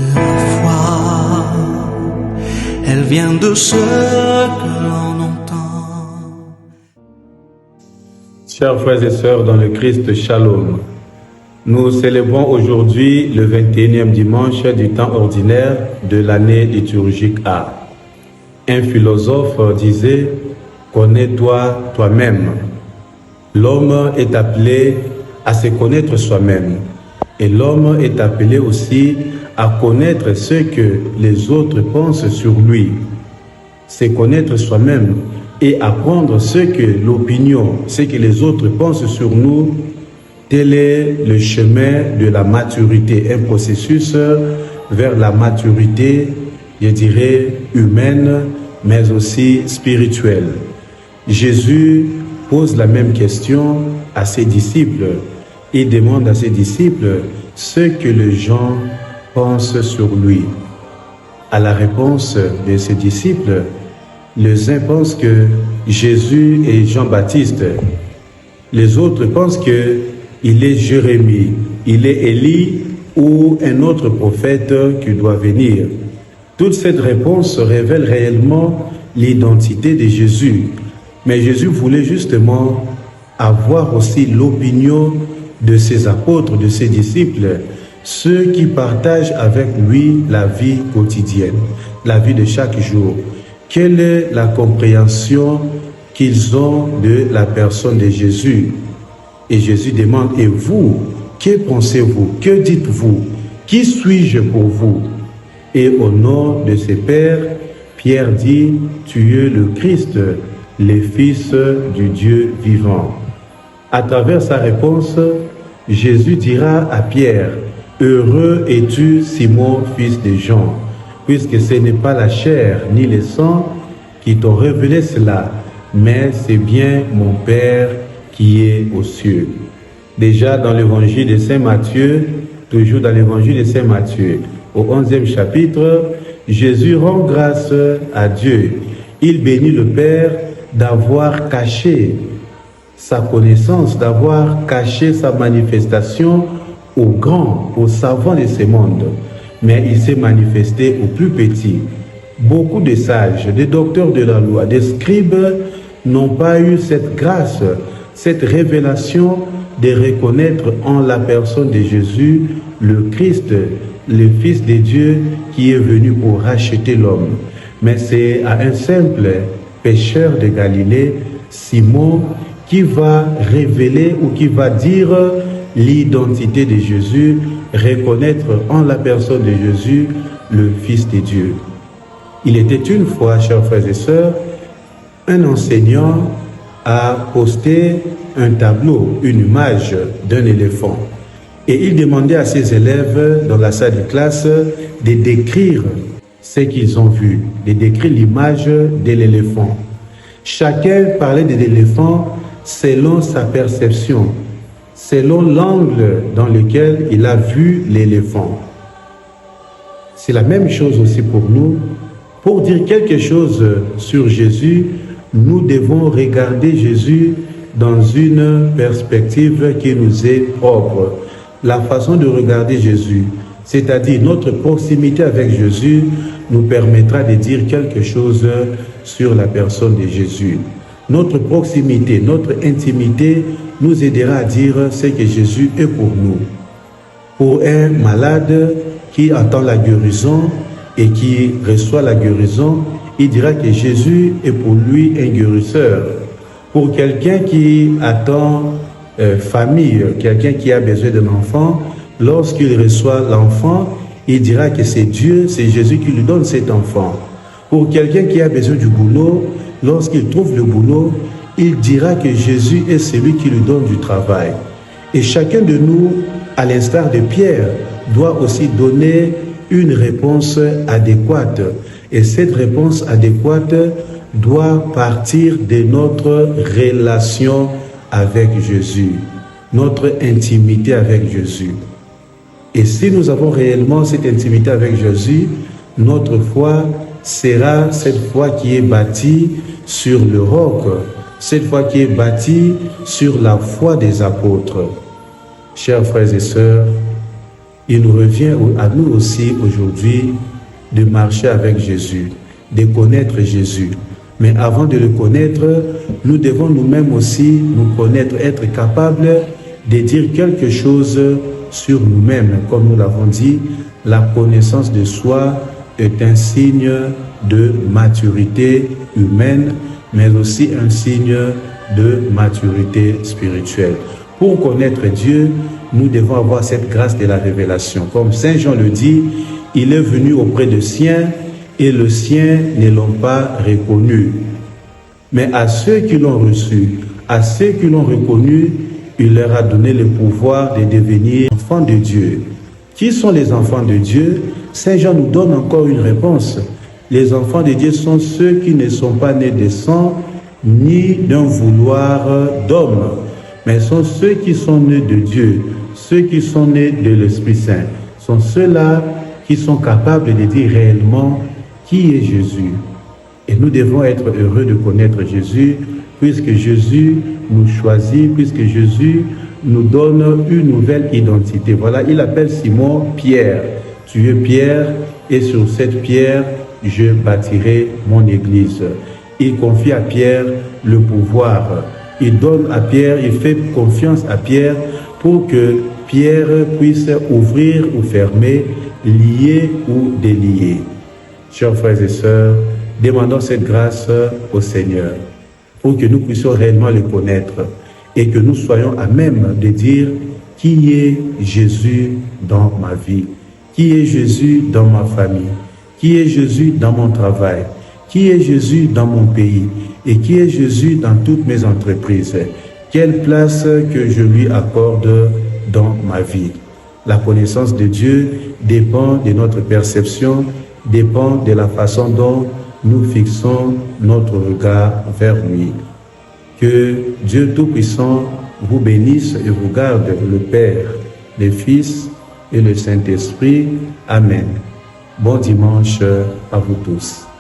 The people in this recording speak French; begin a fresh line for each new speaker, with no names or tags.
de la foi, elle vient de ce que l'on entend.
Chers frères et sœurs dans le Christ, Shalom. Nous célébrons aujourd'hui le 21e dimanche du temps ordinaire de l'année liturgique A. Un philosophe disait « Connais-toi toi-même ». L'homme est appelé à se connaître soi-même et l'homme est appelé aussi à connaître ce que les autres pensent sur lui. Se connaître soi-même et apprendre ce que l'opinion, ce que les autres pensent sur nous. Tel est le chemin de la maturité, un processus vers la maturité, je dirais, humaine, mais aussi spirituelle. Jésus pose la même question à ses disciples. Il demande à ses disciples ce que les gens pensent sur lui. À la réponse de ses disciples, les uns pensent que Jésus est Jean-Baptiste. Les autres pensent que il est Jérémie, il est Élie ou un autre prophète qui doit venir. Toute cette réponse révèle réellement l'identité de Jésus. Mais Jésus voulait justement avoir aussi l'opinion de ses apôtres, de ses disciples, ceux qui partagent avec lui la vie quotidienne, la vie de chaque jour. Quelle est la compréhension qu'ils ont de la personne de Jésus? Et Jésus demande, et vous, que pensez-vous? Que dites-vous? Qui suis-je pour vous? Et au nom de ses pères, Pierre dit, tu es le Christ, le Fils du Dieu vivant. À travers sa réponse, Jésus dira à Pierre, heureux es-tu, Simon, fils de Jean, puisque ce n'est pas la chair ni le sang qui t'ont révélé cela, mais c'est bien mon Père qui est aux cieux. Déjà dans l'évangile de Saint Matthieu, toujours dans l'évangile de Saint Matthieu, au 11e chapitre, Jésus rend grâce à Dieu. Il bénit le Père d'avoir caché sa connaissance, d'avoir caché sa manifestation aux grands, aux savants de ce monde. Mais il s'est manifesté aux plus petits. Beaucoup de sages, des docteurs de la loi, des scribes n'ont pas eu cette grâce, cette révélation de reconnaître en la personne de Jésus le Christ, le Fils de Dieu qui est venu pour racheter l'homme. Mais c'est à un simple pécheur de Galilée, Simon, qui va révéler ou qui va dire l'identité de Jésus, reconnaître en la personne de Jésus le Fils de Dieu. Il était une fois, chers frères et sœurs, un enseignant a posté un tableau, une image d'un éléphant. Et il demandait à ses élèves dans la salle de classe de décrire ce qu'ils ont vu, de décrire l'image de l'éléphant. Chacun parlait de l'éléphant selon sa perception, selon l'angle dans lequel il a vu l'éléphant. C'est la même chose aussi pour nous. Pour dire quelque chose sur Jésus, nous devons regarder Jésus dans une perspective qui nous est propre. La façon de regarder Jésus, c'est-à-dire notre proximité avec Jésus, nous permettra de dire quelque chose sur la personne de Jésus. Notre proximité, notre intimité nous aidera à dire ce que Jésus est pour nous. Pour un malade qui attend la guérison et qui reçoit la guérison, il dira que Jésus est pour lui un guérisseur. Pour quelqu'un qui attend famille, quelqu'un qui a besoin d'un enfant, lorsqu'il reçoit l'enfant, il dira que c'est Dieu, c'est Jésus qui lui donne cet enfant. Pour quelqu'un qui a besoin du boulot, lorsqu'il trouve le boulot, il dira que Jésus est celui qui lui donne du travail. Et chacun de nous, à l'instar de Pierre, doit aussi donner une réponse adéquate. Et cette réponse adéquate doit partir de notre relation avec Jésus, notre intimité avec Jésus. Et si nous avons réellement cette intimité avec Jésus, notre foi sera cette foi qui est bâtie sur le roc, cette foi qui est bâtie sur la foi des apôtres. Chers frères et sœurs, Il nous revient à nous aussi aujourd'hui de marcher avec Jésus, de connaître Jésus. Mais avant de le connaître, nous devons nous-mêmes aussi nous connaître, être capables de dire quelque chose sur nous-mêmes. Comme nous l'avons dit, la connaissance de soi est un signe de maturité humaine, mais aussi un signe de maturité spirituelle. Pour connaître Dieu, nous devons avoir cette grâce de la révélation. Comme Saint Jean le dit, il est venu auprès des siens et les siens ne l'ont pas reconnu. Mais à ceux qui l'ont reçu, à ceux qui l'ont reconnu, il leur a donné le pouvoir de devenir enfants de Dieu. Qui sont les enfants de Dieu? Saint Jean nous donne encore une réponse. Les enfants de Dieu sont ceux qui ne sont pas nés de sang, ni d'un vouloir d'homme, mais sont ceux qui sont nés de Dieu, ceux qui sont nés de l'Esprit Saint. Sont ceux-là qui sont capables de dire réellement qui est Jésus. Et nous devons être heureux de connaître Jésus, puisque Jésus nous choisit, puisque Jésus nous donne une nouvelle identité. Voilà, il appelle Simon Pierre. Tu es Pierre, et sur cette pierre, je bâtirai mon église. Il confie à Pierre le pouvoir. Il donne à Pierre, il fait confiance à Pierre pour que Pierre puisse ouvrir ou fermer, lier ou délier. Chers frères et sœurs, demandons cette grâce au Seigneur pour que nous puissions réellement le connaître et que nous soyons à même de dire qui est Jésus dans ma vie, qui est Jésus dans ma famille, qui est Jésus dans mon travail, qui est Jésus dans mon pays et qui est Jésus dans toutes mes entreprises. Quelle place que je lui accorde dans ma vie. La connaissance de Dieu dépend de notre perception, dépend de la façon dont nous fixons notre regard vers lui. Que Dieu Tout-Puissant vous bénisse et vous garde, le Père, le Fils et le Saint-Esprit. Amen. Bon dimanche à vous tous.